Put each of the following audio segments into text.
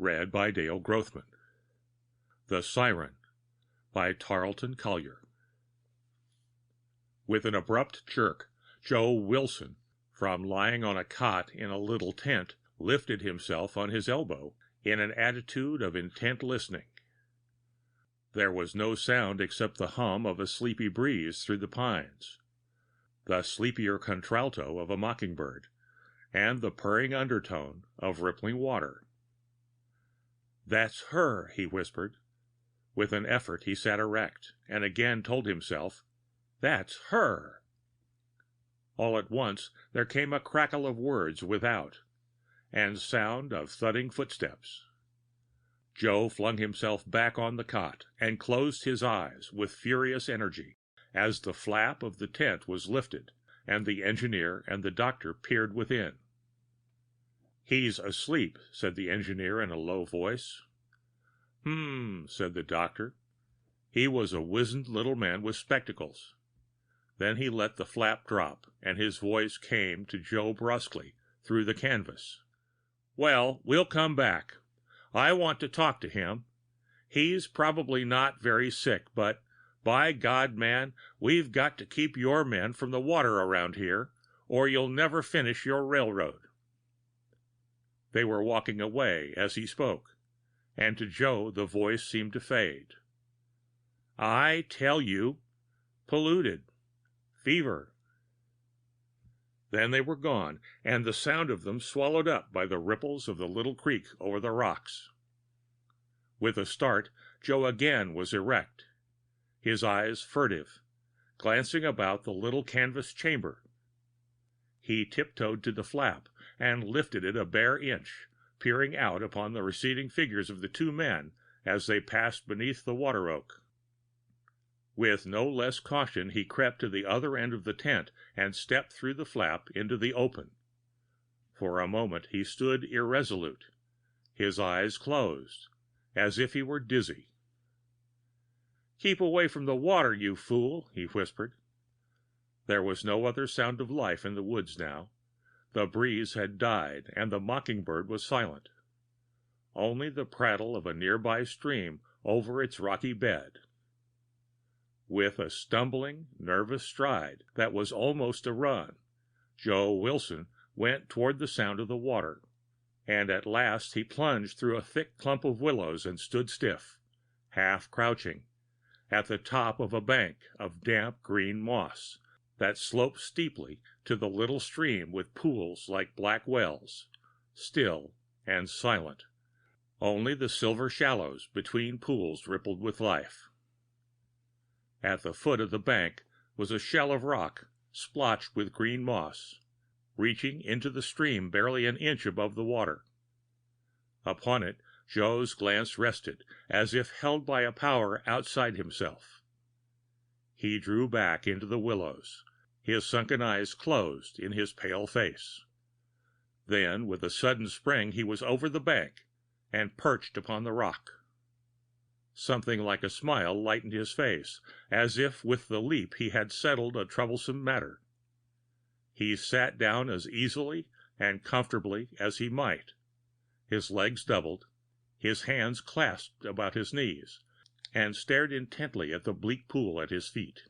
Read by Dale Grothman. The Siren by Tarleton, Collier. With an abrupt jerk, Joe Wilson, from lying on a cot in a little tent, lifted himself on his elbow in an attitude of intent listening. There was no sound except the hum of a sleepy breeze through the pines, the sleepier contralto of a mockingbird, and the purring undertone of rippling water. "That's her," he whispered. With an effort he sat erect, and again told himself, "That's her." All at once there came a crackle of words without, and sound of thudding footsteps. Joe flung himself back on the cot and closed his eyes with furious energy as the flap of the tent was lifted and the engineer and the doctor peered within. "He's asleep," said the engineer in a low voice. Said the doctor. He was a wizened little man with spectacles. Then he let the flap drop, and his voice came to Joe brusquely through the canvas. "Well, we'll come back. I want to talk to him. He's probably not very sick, but by God, man, we've got to keep your men from the water around here, or you'll never finish your railroad." They were walking away as he spoke, and to Joe the voice seemed to fade. "I tell you, polluted. Fever." Then they were gone, and the sound of them swallowed up by the ripples of the little creek over the rocks. With a start, Joe again was erect, his eyes furtive, glancing about the little canvas chamber. He tiptoed to the flap and lifted it a bare inch, peering out upon the receding figures of the two men as they passed beneath the water oak. With no less caution, he crept to the other end of the tent and stepped through the flap into the open. For a moment he stood irresolute, his eyes closed, as if he were dizzy. "Keep away from the water, you fool," he whispered. There was no other sound of life in the woods now. The breeze had died, and the mockingbird was silent. Only the prattle of a nearby stream over its rocky bed. With a stumbling, nervous stride that was almost a run, Joe Wilson went toward the sound of the water, and at last he plunged through a thick clump of willows and stood stiff, half crouching, at the top of a bank of damp green moss that sloped steeply to the little stream with pools like black wells, still and silent. Only the silver shallows between pools rippled with life. At the foot of the bank was a shell of rock splotched with green moss, reaching into the stream barely an inch above the water. Upon it Joe's glance rested, as if held by a power outside himself. He drew back into the willows, his sunken eyes closed in his pale face. Then, with a sudden spring, he was over the bank and perched upon the rock. Something like a smile lightened his face, as if with the leap he had settled a troublesome matter. He sat down as easily and comfortably as he might, his legs doubled, his hands clasped about his knees, and stared intently at the bleak pool at his feet.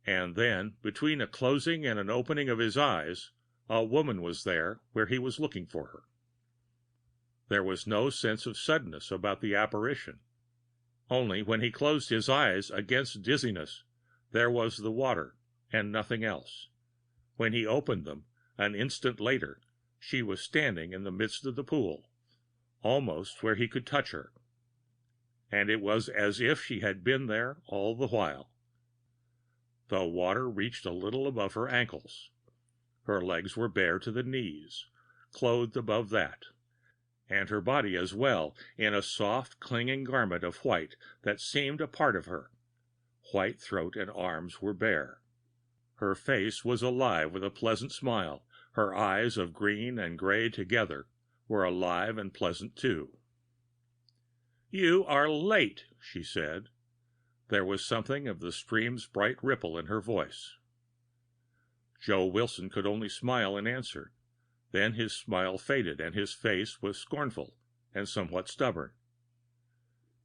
And then, between a closing and an opening of his eyes, a woman was there where he was looking for her. There was no sense of suddenness about the apparition. Only when he closed his eyes against dizziness, there was the water and nothing else. When he opened them, an instant later, she was standing in the midst of the pool, almost where he could touch her. And it was as if she had been there all the while. The water reached a little above her ankles. Her legs were bare to the knees, clothed above that, and her body as well, in a soft, clinging garment of white that seemed a part of her. White throat and arms were bare. Her face was alive with a pleasant smile. Her eyes, of green and gray together, were alive and pleasant too. "You are late," she said. There was something of the stream's bright ripple in her voice. Joe Wilson could only smile in answer. Then his smile faded, and his face was scornful. and somewhat stubborn.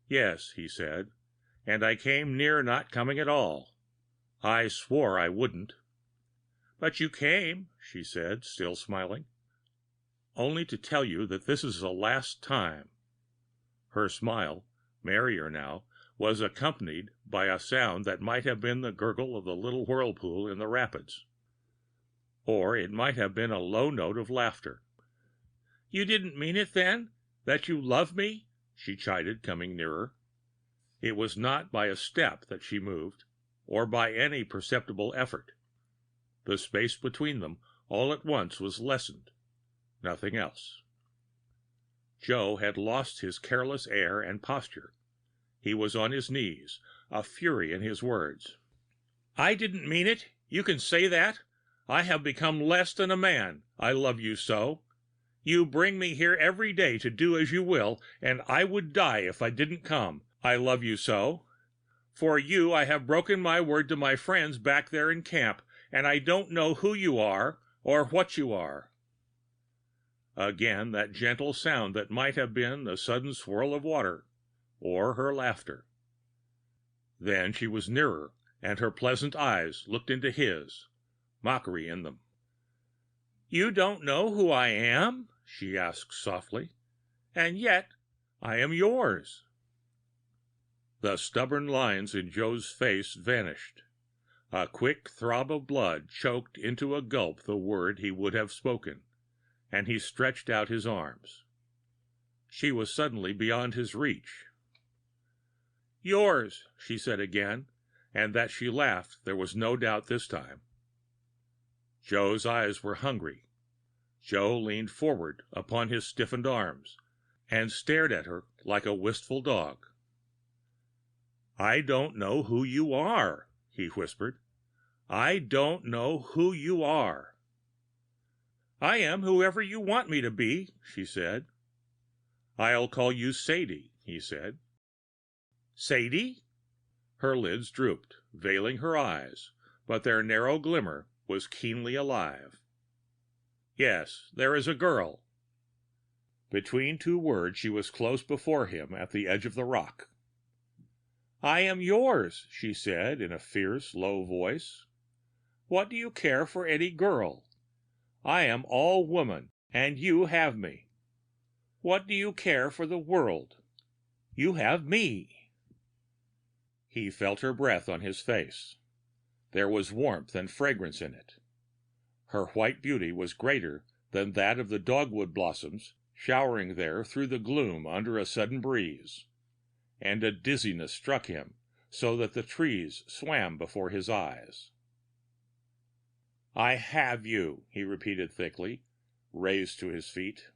"Yes," he said, "and I came near not coming at all. I swore I wouldn't." "But you came," she said, still smiling. "Only to tell you that this is the last time." Her smile, merrier now, was accompanied by a sound that might have been the gurgle of the little whirlpool in the rapids. Or it might have been a low note of laughter. "You didn't mean it, then? That you love me?" she chided, coming nearer. It was not by a step that she moved, or by any perceptible effort. The space between them all at once was lessened, nothing else. Joe had lost his careless air and posture. He was on his knees, a fury in his words. "I didn't mean it. You can say that. I have become less than a man, I love you so. You bring me here every day to do as you will, and I would die if I didn't come, I love you so. For you I have broken my word to my friends back there in camp, and I don't know who you are or what you are." Again that gentle sound that might have been the sudden swirl of water, or her laughter. Then she was nearer, and her pleasant eyes looked into his, mockery in them. "You don't know who I am?" she asked softly. "And yet I am yours." The stubborn lines in Joe's face vanished. A quick throb of blood choked into a gulp the word he would have spoken, and he stretched out his arms. She was suddenly beyond his reach. "Yours," she said again, and that she laughed there was no doubt this time. Joe's eyes were hungry. Joe leaned forward upon his stiffened arms, and stared at her like a wistful dog. "I don't know who you are," he whispered. "I don't know who you are." "I am whoever you want me to be," she said. "I'll call you Sadie," he said. "Sadie?" Her lids drooped, veiling her eyes, but their narrow glimmer was keenly alive. "Yes, there is a girl." Between two words she was close before him at the edge of the rock. "I am yours," she said in a fierce, low voice. "What do you care for any girl? I am all woman, and you have me. What do you care for the world? You have me." He felt her breath on his face. There was warmth and fragrance in it. Her white beauty was greater than that of the dogwood blossoms showering there through the gloom under a sudden breeze, and a dizziness struck him so that the trees swam before his eyes. "I have you," he repeated thickly, raised to his feet.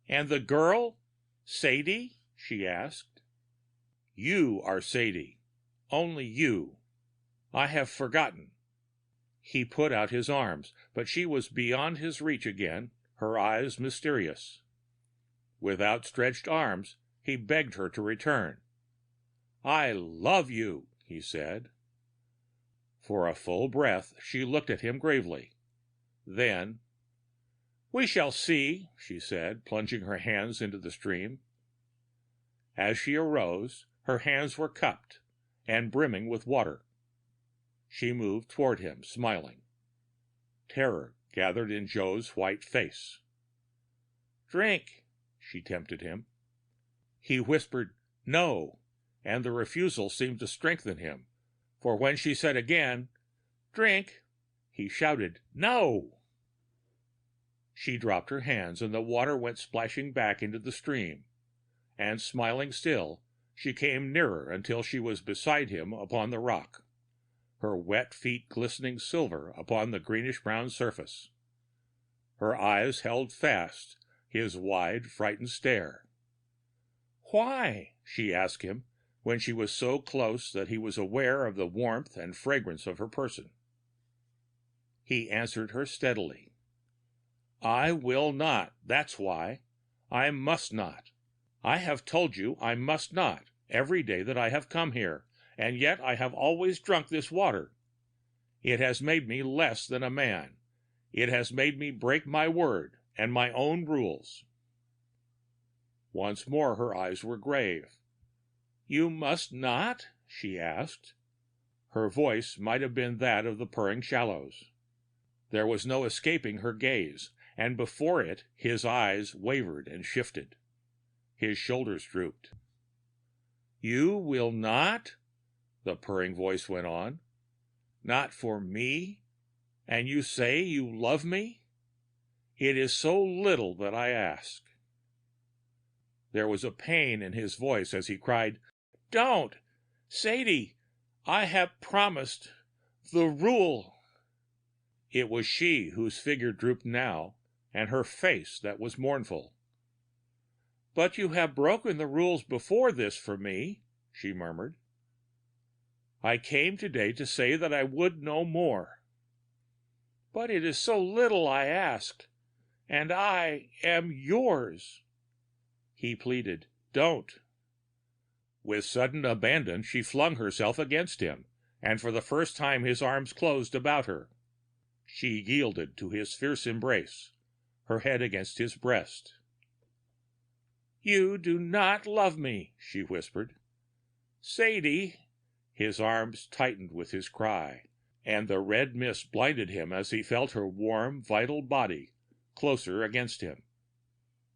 "And the girl? Sadie?" she asked. "You are Sadie. Only you. I have forgotten." He put out his arms, but she was beyond his reach again, her eyes mysterious. With outstretched arms, he begged her to return. "I love you," he said. For a full breath, she looked at him gravely. Then, "We shall see," she said, plunging her hands into the stream. As she arose, her hands were cupped and brimming with water. She moved toward him, smiling. Terror gathered in Joe's white face. "Drink," she tempted him. He whispered, "No," and the refusal seemed to strengthen him, for when she said again, "Drink," he shouted, "No!" She dropped her hands, and the water went splashing back into the stream, and smiling still, she came nearer until she was beside him upon the rock, her wet feet glistening silver upon the greenish-brown surface. Her eyes held fast his wide, frightened stare. "Why?" she asked him, when she was so close that he was aware of the warmth and fragrance of her person. He answered her steadily. "I will not, that's why. I must not. I have told you I must not, every day that I have come here, and yet I have always drunk this water. It has made me less than a man. It has made me break my word and my own rules." Once more her eyes were grave. "You must not?" she asked. Her voice might have been that of the purring shallows. There was no escaping her gaze, and before it his eyes wavered and shifted. His shoulders drooped. "You will not?" the purring voice went on. "Not for me? And you say you love me? It is so little that I ask." There was a pain in his voice as he cried, "Don't! Sadie, I have promised. The rule." It was she whose figure drooped now, and her face that was mournful. "But you have broken the rules before this for me," she murmured. "I came today to say that I would no more." "But it is so little I asked, and I am yours." He pleaded, "Don't." With sudden abandon, she flung herself against him, and for the first time his arms closed about her. She yielded to his fierce embrace, her head against his breast. "You do not love me," she whispered. "Sadie!" His arms tightened with his cry, and the red mist blinded him as he felt her warm, vital body closer against him.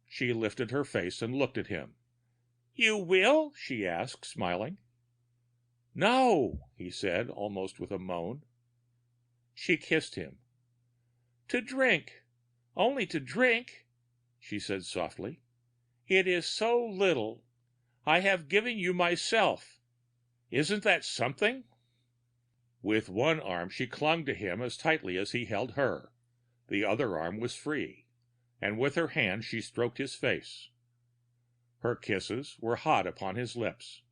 She lifted her face and looked at him. "You will?" she asked, smiling. "No," he said, almost with a moan. She kissed him. "To drink, only to drink," she said softly. "It is so little. I have given you myself. Isn't that something?" With one arm she clung to him as tightly as he held her. The other arm was free, and with her hand she stroked his face. Her kisses were hot upon his lips.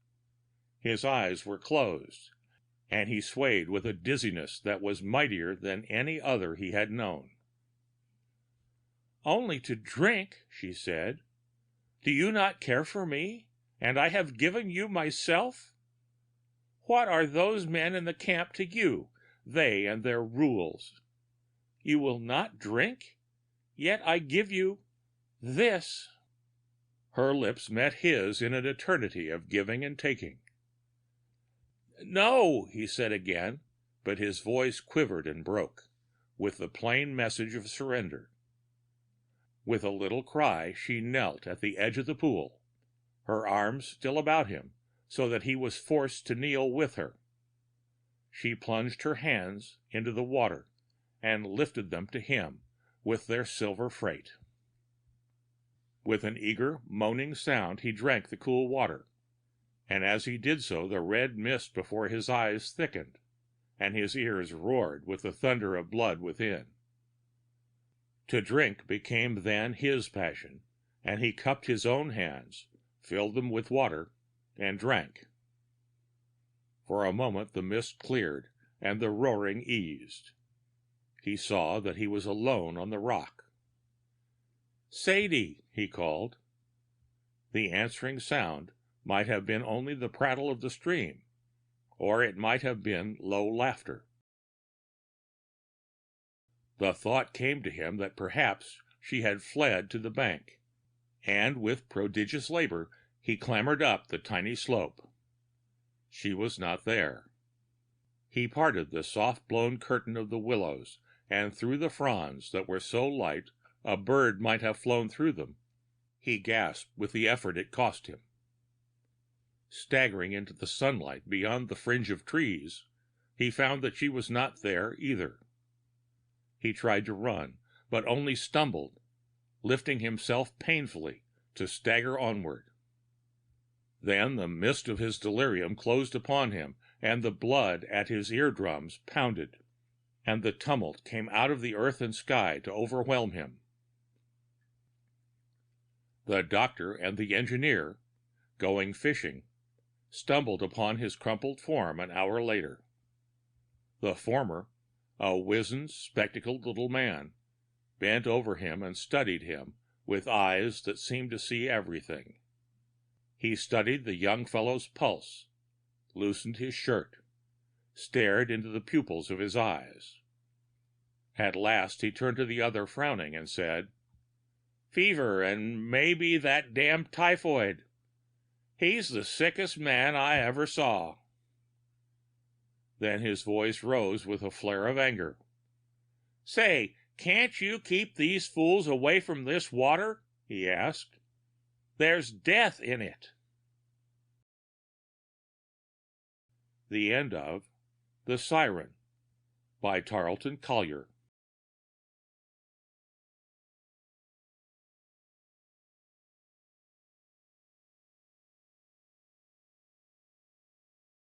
His eyes were closed, and he swayed with a dizziness that was mightier than any other he had known. "Only to drink," she said. "Do you not care for me, and I have given you myself? What are those men in the camp to you, they and their rules? You will not drink, yet I give you this." Her lips met his in an eternity of giving and taking. "No," he said again, but his voice quivered and broke, with the plain message of surrender. With a little cry, she knelt at the edge of the pool, her arms still about him, so that he was forced to kneel with her. She plunged her hands into the water and lifted them to him with their silver freight. With an eager, moaning sound, he drank the cool water, and as he did so, the red mist before his eyes thickened, and his ears roared with the thunder of blood within. To drink became then his passion, and he cupped his own hands, filled them with water, and drank. For a moment the mist cleared, and the roaring eased. He saw that he was alone on the rock. "Sadie!" he called. The answering sound might have been only the prattle of the stream, or it might have been low laughter. The thought came to him that perhaps she had fled to the bank, and with prodigious labor he clambered up the tiny slope. She was not there. He parted the soft-blown curtain of the willows, and through the fronds that were so light a bird might have flown through them. He gasped with the effort it cost him. Staggering into the sunlight beyond the fringe of trees, he found that she was not there either. He tried to run, but only stumbled, lifting himself painfully to stagger onward. Then the mist of his delirium closed upon him, and the blood at his eardrums pounded, and the tumult came out of the earth and sky to overwhelm him. The doctor and the engineer, going fishing, stumbled upon his crumpled form an hour later. The former, a wizened, spectacled little man, bent over him and studied him with eyes that seemed to see everything. He studied the young fellow's pulse, loosened his shirt, stared into the pupils of his eyes. At last he turned to the other, frowning, and said, Fever and maybe that damned typhoid. He's the sickest man I ever saw." Then his voice rose with a flare of anger. "Say, can't you keep these fools away from this water?" he asked. "There's death in it." The end of The Siren by Tarleton Collier.